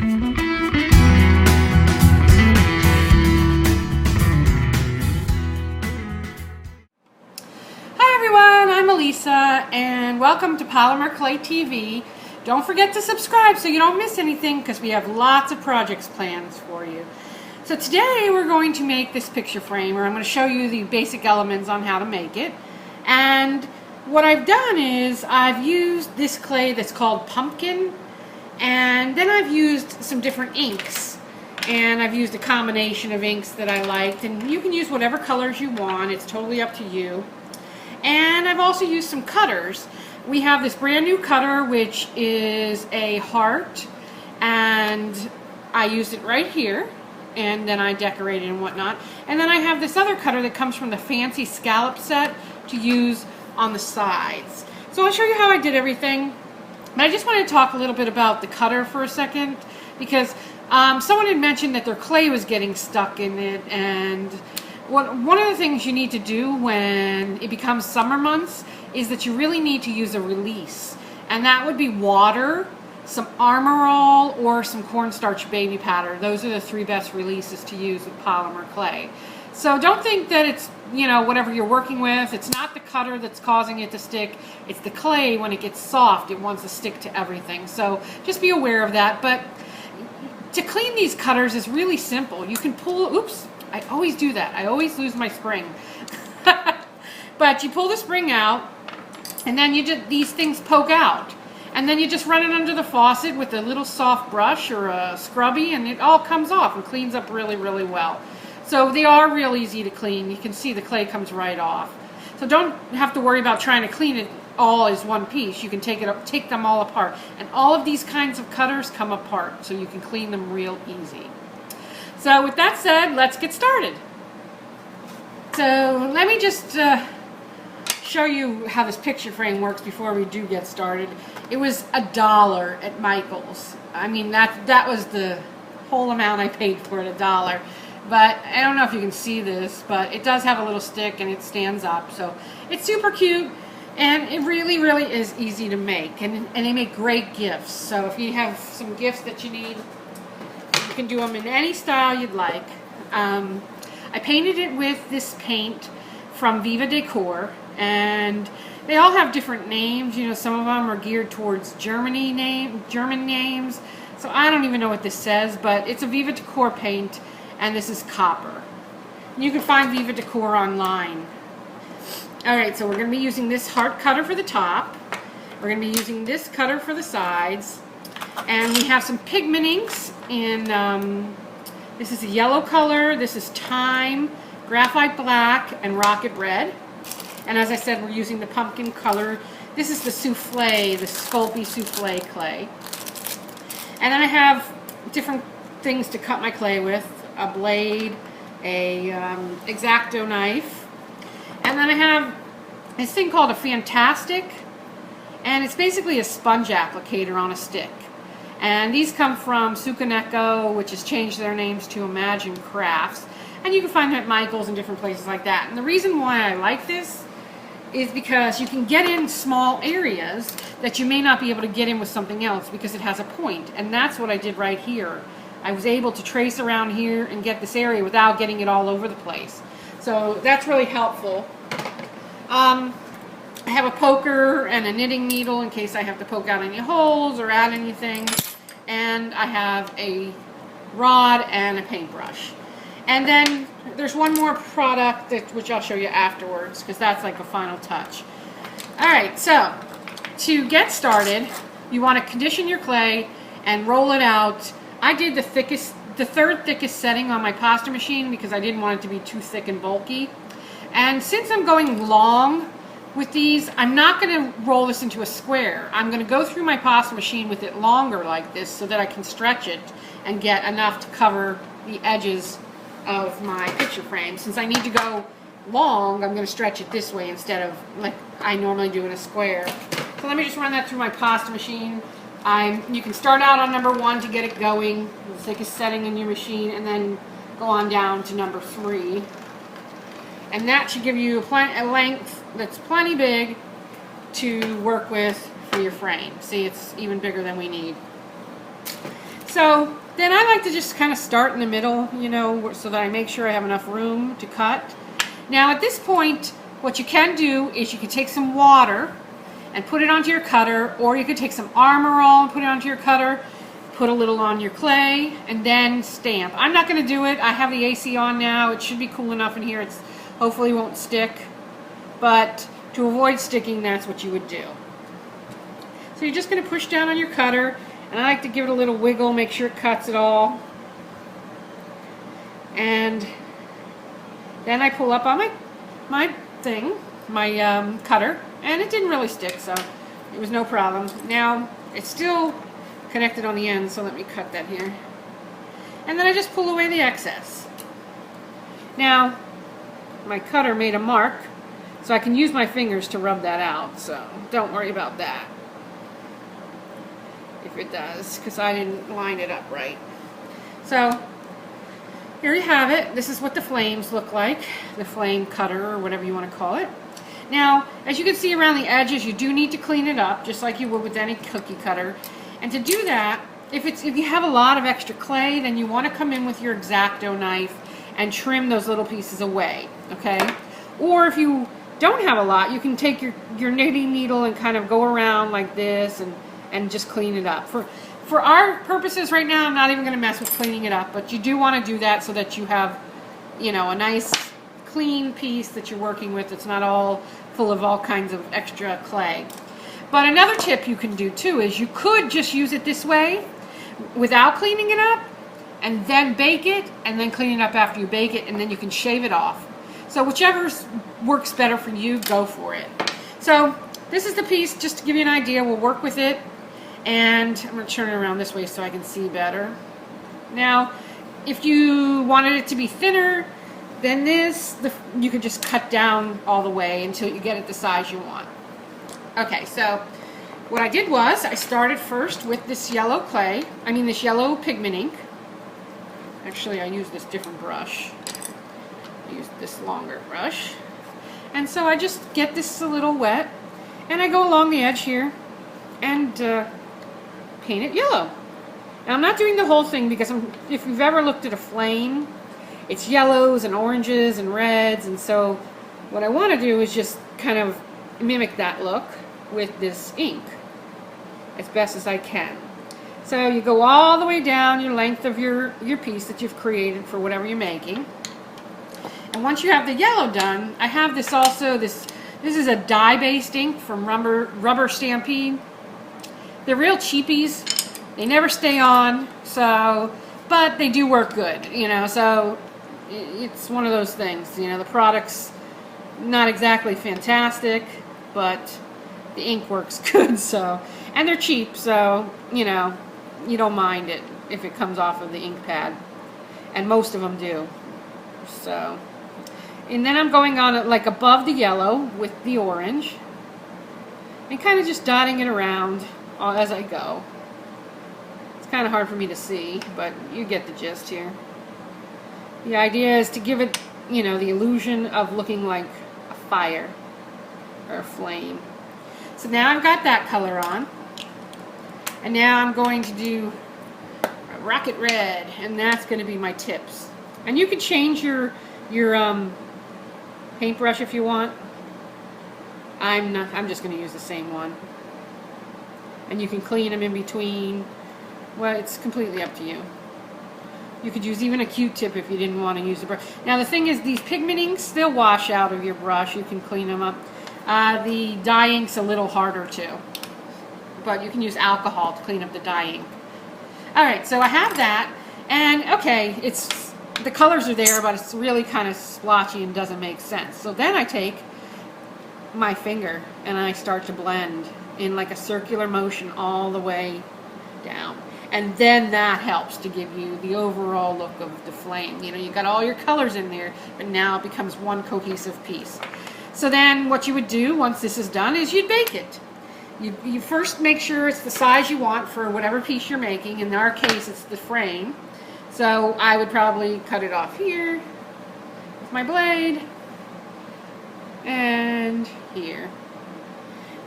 And welcome to Polymer Clay TV. Don't forget to subscribe so you don't miss anything, because we have lots of projects planned for you. So today we're going to make this picture frame, or I'm going to show you the basic elements on how to make it. And what I've done is I've used this clay that's called pumpkin, and then I've used some different inks. And I've used a combination of inks that I liked, and you can use whatever colors you want. It's totally up to you. And I've also used some cutters. We have this brand new cutter, which is a heart, and I used it right here, and then I decorated and whatnot. And then I have this other cutter that comes from the fancy scallop set to use on the sides. So I'll show you how I did everything. But I just wanted to talk a little bit about the cutter for a second, because someone had mentioned that their clay was getting stuck in it, and one of the things you need to do when it becomes summer months is that you really need to use a release. And that would be water, some Armor All, or some cornstarch baby powder. Those are the three best releases to use with polymer clay. So don't think that it's, you know, whatever you're working with. It's not the cutter that's causing it to stick. It's the clay. When it gets soft, it wants to stick to everything. So just be aware of that. But to clean these cutters is really simple. You can pull, oops, I always do that. I always lose my spring. But you pull the spring out, and then you just, these things poke out. And then you just run it under the faucet with a little soft brush or a scrubby, and it all comes off and cleans up really, really well. So they are real easy to clean. You can see the clay comes right off. So don't have to worry about trying to clean it all as one piece. You can take them all apart. And all of these kinds of cutters come apart, so you can clean them real easy. So with that said, let's get started. So let me just show you how this picture frame works before we do get started. It was $1 at Michael's. I mean, that was the whole amount I paid for it, $1. But I don't know if you can see this, but it does have a little stick and it stands up. So it's super cute, and it really, really is easy to make. And they make great gifts. So if you have some gifts that you need, you can do them in any style you'd like. I painted it with this paint from Viva Decor, and they all have different names. You know, some of them are geared towards German names. So I don't even know what this says, but it's a Viva Decor paint, and this is copper. You can find Viva Decor online. Alright, so we're going to be using this heart cutter for the top. We're going to be using this cutter for the sides. And we have some pigment inks in, this is a yellow color, this is Thyme, Graphite Black, and Rocket Red. And as I said, we're using the pumpkin color. This is the souffle, the Sculpey souffle clay. And then I have different things to cut my clay with. A blade, a X-Acto knife. And then I have this thing called a Fantastic. And it's basically a sponge applicator on a stick. And these come from Sukaneko, which has changed their names to Imagine Crafts. And you can find them at Michael's and different places like that. And the reason why I like this is because you can get in small areas that you may not be able to get in with something else, because it has a point. And that's what I did right here. I was able to trace around here and get this area without getting it all over the place. So that's really helpful. I have a poker and a knitting needle in case I have to poke out any holes or add anything. And I have a rod and a paintbrush. And then there's one more product which I'll show you afterwards, because that's like a final touch. Alright, so to get started, you want to condition your clay and roll it out. I did the third thickest setting on my pasta machine because I didn't want it to be too thick and bulky. And since I'm going long with these, I'm not going to roll this into a square. I'm going to go through my pasta machine with it longer like this so that I can stretch it and get enough to cover the edges of my picture frame. Since I need to go long, I'm going to stretch it this way instead of like I normally do in a square. So let me just run that through my pasta machine. You can start out on number 1 to get it going, the thickest setting in your machine, and then go on down to number 3. And that should give you a length that's plenty big to work with for your frame. See, it's even bigger than we need. So then I like to just kind of start in the middle, you know, so that I make sure I have enough room to cut. Now at this point, what you can do is you can take some water and put it onto your cutter, or you could take some Armor All and put it onto your cutter, put a little on your clay, and then stamp. I'm not going to do it. I have the AC on now. It should be cool enough in here. It's hopefully won't stick, but to avoid sticking, that's what you would do. So you're just going to push down on your cutter, and I like to give it a little wiggle, make sure it cuts it all. And then I pull up on my cutter, and it didn't really stick, so it was no problem. Now it's still connected on the end, so let me cut that here. And then I just pull away the excess. Now my cutter made a mark, so I can use my fingers to rub that out, so don't worry about that if it does, because I didn't line it up right. So here you have it. This is what the flames look like, the flame cutter or whatever you want to call it. Now, as you can see around the edges, you do need to clean it up, just like you would with any cookie cutter. And to do that, if you have a lot of extra clay, then you want to come in with your X-Acto knife and trim those little pieces away, okay? Or if you don't have a lot, you can take your knitting needle and kind of go around like this and just clean it up. For our purposes right now, I'm not even going to mess with cleaning it up, but you do want to do that so that you have, you know, a nice clean piece that you're working with. It's not all full of all kinds of extra clay. But another tip you can do too is you could just use it this way without cleaning it up, and then bake it, and then clean it up after you bake it, and then you can shave it off. So whichever works better for you, go for it. So this is the piece, just to give you an idea. We'll work with it, and I'm going to turn it around this way so I can see better. Now, if you wanted it to be thinner than this, you could just cut down all the way until you get it the size you want. Okay, so what I did was I started first with this yellow clay, this yellow pigment ink. Actually, I used this different brush. I used this longer brush. And so I just get this a little wet, and I go along the edge here and paint it yellow. Now I'm not doing the whole thing because if you've ever looked at a flame, it's yellows and oranges and reds, and so what I want to do is just kind of mimic that look with this ink as best as I can. So you go all the way down your length of your piece that you've created for whatever you're making. And once you have the yellow done, I have this also, this is a dye-based ink from Rubber Stampede. They're real cheapies. They never stay on, but they do work good, you know, so it's one of those things, you know, the product's not exactly fantastic, but the ink works good, so, and they're cheap, so, you know, you don't mind it if it comes off of the ink pad, and most of them do. So, and then I'm going on it like above the yellow with the orange, and kind of just dotting it around as I go. It's kind of hard for me to see, but you get the gist here. The idea is to give it, you know, the illusion of looking like a fire or a flame. So now I've got that color on, and now I'm going to do a rocket red, and that's going to be my tips. And you can change your paintbrush if you want. I'm just going to use the same one, and you can clean them in between. Well, it's completely up to you. You could use even a Q-tip if you didn't want to use the brush. Now the thing is, these pigment inks, they'll wash out of your brush. You can clean them up. The dye ink's a little harder too, but you can use alcohol to clean up the dye ink. Alright, so I have that, and okay, the colors are there, but it's really kind of splotchy and doesn't make sense. So then I take my finger and I start to blend in like a circular motion all the way down. And then that helps to give you the overall look of the flame. You know, you got all your colors in there, but now it becomes one cohesive piece. So then what you would do once this is done is you'd bake it. You first make sure it's the size you want for whatever piece you're making. In our case, it's the frame. So I would probably cut it off here with my blade and here.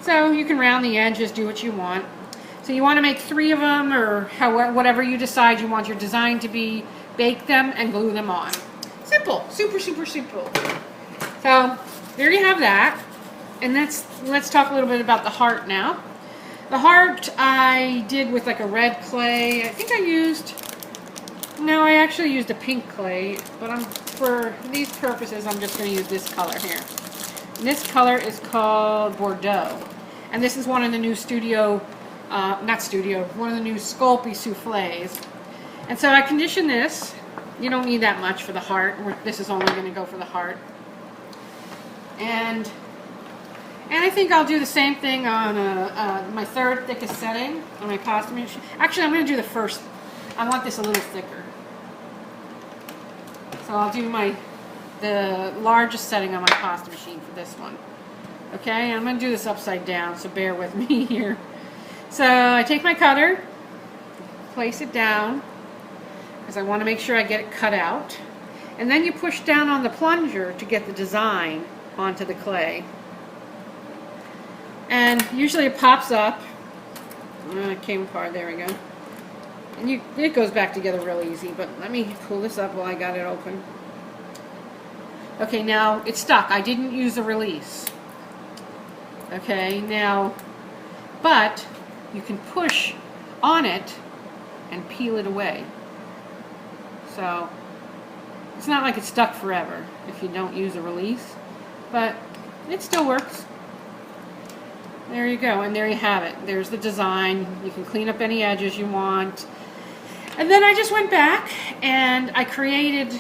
So you can round the edges, do what you want. So you want to make 3 of them, or whatever you decide you want your design to be. Bake them and glue them on. Simple, super, super simple. So there you have that. And let's talk a little bit about the heart now. The heart I did with like a red clay. I actually used a pink clay, but for these purposes, I'm just going to use this color here. And this color is called Bordeaux. And this is one of the new one of the new Sculpey souffles. And so I conditioned this. You don't need that much for the heart. This is only going to go for the heart. And I think I'll do the same thing on my 3rd thickest setting on my pasta machine. Actually, I'm going to do the first. I want this a little thicker. So I'll do the largest setting on my pasta machine for this one. Okay, I'm going to do this upside down, so bear with me here. So I take my cutter, place it down, because I want to make sure I get it cut out. And then you push down on the plunger to get the design onto the clay. And usually it pops up. It came apart, there we go. And it goes back together real easy, but let me pull this up while I got it open. Okay, now it's stuck. I didn't use a release. Okay, now, but you can push on it and peel it away. So it's not like it's stuck forever if you don't use a release, but it still works. There you go, and there you have it. There's the design. You can clean up any edges you want. And then I just went back and I created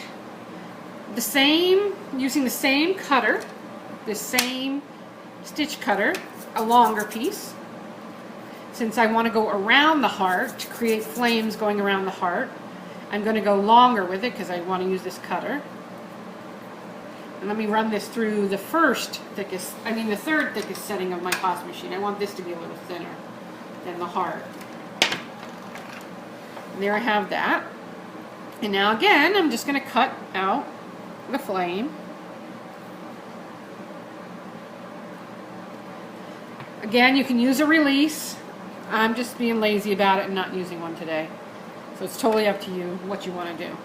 using the same cutter, the same stitch cutter, a longer piece. Since I want to go around the heart to create flames going around the heart, I'm going to go longer with it because I want to use this cutter. And let me run this through the third thickest setting of my pasta machine. I want this to be a little thinner than the heart. And there I have that. And now again, I'm just going to cut out the flame. Again, you can use a release. I'm just being lazy about it and not using one today. So it's totally up to you what you want to do.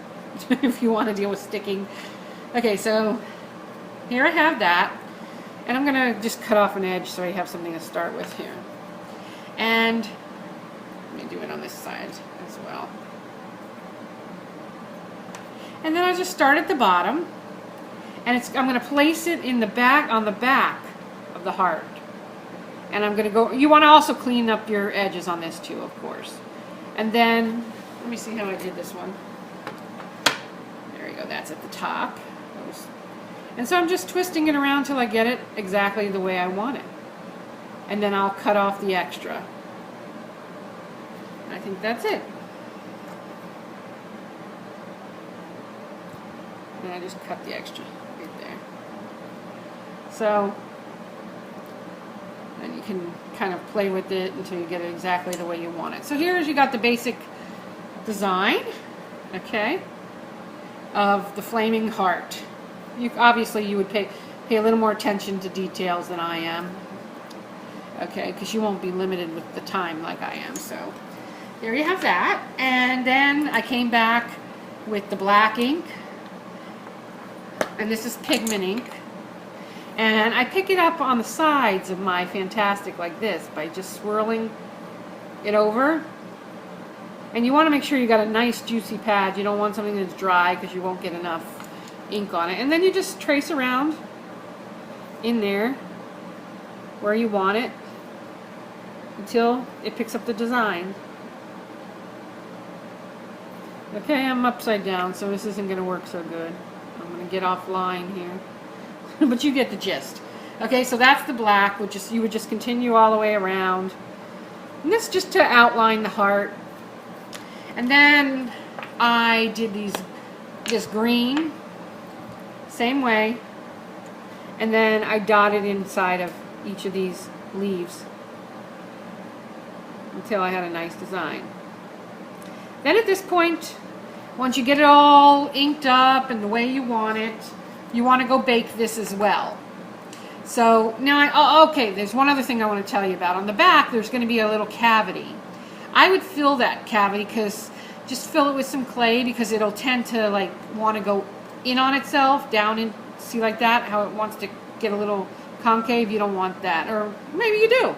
If you want to deal with sticking. Okay, so here I have that. And I'm going to just cut off an edge so I have something to start with here. And let me do it on this side as well. And then I just start at the bottom. And I'm going to place it in the back, on the back of the heart. And I'm going to go, you want to also clean up your edges on this too, of course. And then, let me see how I did this one. There you go, that's at the top. And so I'm just twisting it around till I get it exactly the way I want it. And then I'll cut off the extra. I think that's it. And I just cut the extra right there. So, and you can kind of play with it until you get it exactly the way you want it. So here's, you got the basic design, okay, of the flaming heart. Obviously you would pay a little more attention to details than I am, okay, because you won't be limited with the time like I am. So there you have that. And then I came back with the black ink, and this is pigment ink. And I pick it up on the sides of my Fantastic like this by just swirling it over. And you want to make sure you got a nice juicy pad. You don't want something that's dry because you won't get enough ink on it. And then you just trace around in there where you want it until it picks up the design. Okay, I'm upside down, so this isn't going to work so good. I'm going to get offline here. But you get the gist. Okay, so that's the black, which is, you would just continue all the way around. And this just to outline the heart. And then I did this green, same way. And then I dotted inside of each of these leaves until I had a nice design. Then at this point, once you get it all inked up and the way you want it, you want to go bake this as well. So now okay, there's one other thing I want to tell you about. On the back, there's going to be a little cavity. I would fill that cavity, because just fill it with some clay, because it'll tend to like want to go in on itself, down in, see like that, how it wants to get a little concave. You don't want that, or maybe you do.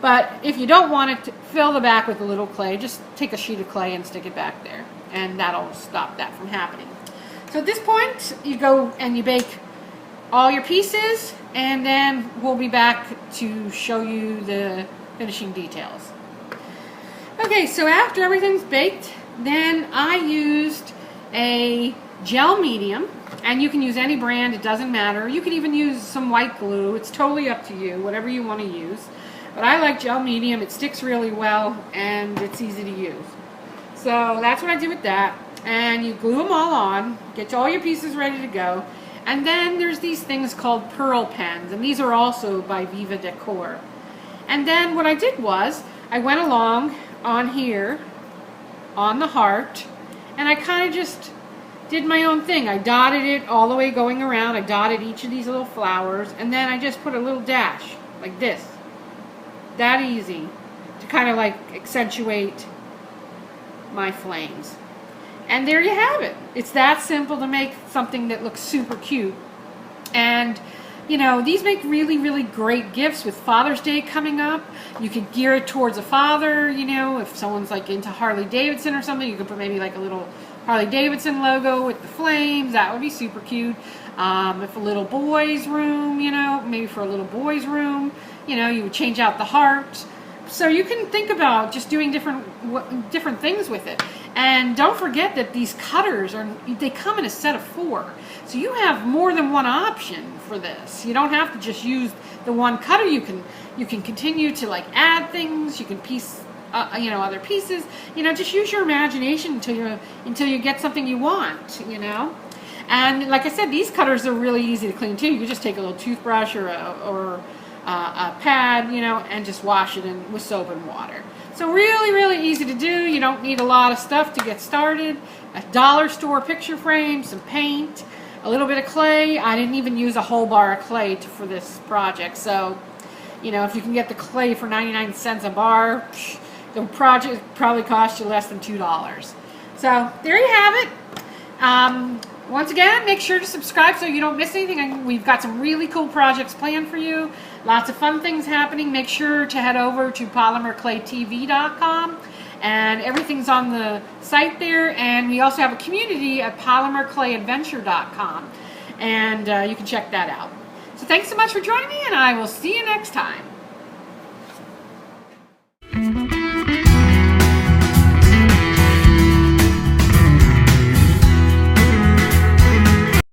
But if you don't want it to fill the back with a little clay, just take a sheet of clay and stick it back there, and that'll stop that from happening. So at this point, you go and you bake all your pieces, and then we'll be back to show you the finishing details. Okay, so after everything's baked, then I used a gel medium, and you can use any brand, it doesn't matter. You can even use some white glue, it's totally up to you, whatever you want to use. But I like gel medium, it sticks really well, and it's easy to use. So that's what I did with that. And you glue them all on, get all your pieces ready to go. And then there's these things called pearl pens, and these are also by Viva Decor. And then what I did was, I went along on here, on the heart, and I kind of just did my own thing. I dotted it all the way going around. I dotted each of these little flowers, and then I just put a little dash, like this. That easy, to kind of like accentuate my flames. And there you have it. It's that simple to make something that looks super cute. And you know, these make really, really great gifts with Father's Day coming up. You could gear it towards a father, you know, if someone's like into Harley Davidson or something, you could put maybe like a little Harley Davidson logo with the flames. That would be super cute. If a little boy's room, you know, maybe for a little boy's room, you know, you would change out the heart. So you can think about just doing different things with it. And don't forget that these cutters they come in a set of 4. So you have more than one option for this. You don't have to just use the one cutter. You can continue to like add things. You can piece you know, other pieces. You know, just use your imagination until you get something you want, you know. And like I said, these cutters are really easy to clean too. You just take a little toothbrush or a pad, you know, and just wash it with soap and water. So really, really easy to do. You don't need a lot of stuff to get started. A dollar store picture frame, some paint, a little bit of clay. I didn't even use a whole bar of clay for this project. So, you know, if you can get the clay for 99 cents a bar, the project probably cost you less than $2. So there you have it. Once again, make sure to subscribe so you don't miss anything. We've got some really cool projects planned for you. Lots of fun things happening. Make sure to head over to polymerclaytv.com, and everything's on the site there. And we also have a community at polymerclayadventure.com, and you can check that out. So thanks so much for joining me, and I will see you next time.